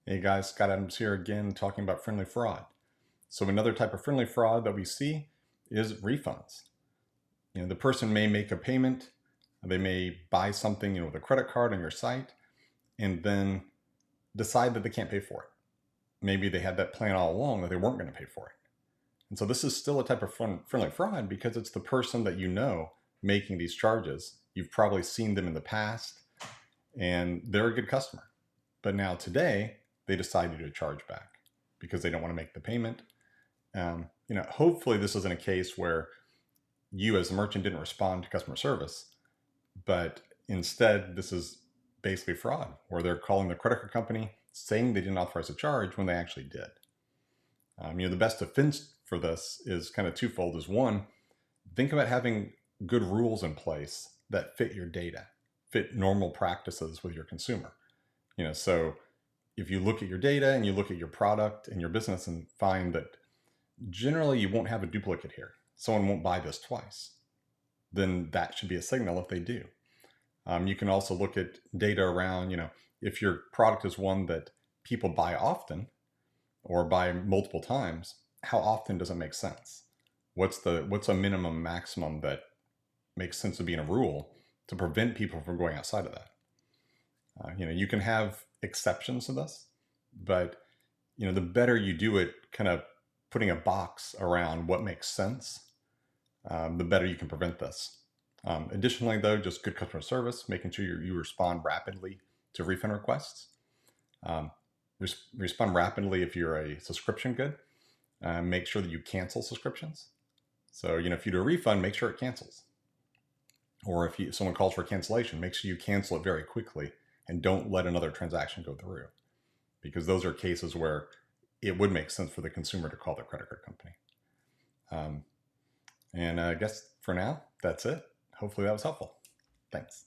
Hey guys, Scott Adams here again talking about friendly fraud. So another type of friendly fraud that we see is refunds. The person may make a payment, they may buy something, with a credit card on your site, and then decide that they can't pay for it. Maybe they had that plan all along that they weren't going to pay for it. And so this is still a type of friendly fraud because it's the person that making these charges. You've probably seen them in the past, and they're a good customer. But now today, they decide to do a chargeback because they don't want to make the payment. Hopefully this isn't a case where you as a merchant didn't respond to customer service, but instead this is basically fraud where they're calling the credit card company saying they didn't authorize a charge when they actually did. The best defense for this is kind of twofold. Is one, think about having good rules in place that fit your data, fit normal practices with your consumer. So if you look at your data and you look at your product and your business and find that generally you won't have a duplicate here, someone won't buy this twice, then that should be a signal if they do. You can also look at data around, if your product is one that people buy often or buy multiple times, how often does it make sense? What's a minimum maximum that makes sense to be in a rule to prevent people from going outside of that? You can have exceptions to this, but the better you do it, kind of putting a box around what makes sense, the better you can prevent this. Additionally, though, just good customer service, making sure you respond rapidly to refund requests. Respond rapidly if you're a subscription good. Make sure that you cancel subscriptions. So, if you do a refund, make sure it cancels. Or if someone calls for a cancellation, make sure you cancel it very quickly and don't let another transaction go through, because those are cases where it would make sense for the consumer to call their credit card company. And I guess for now, that's it. Hopefully that was helpful. Thanks.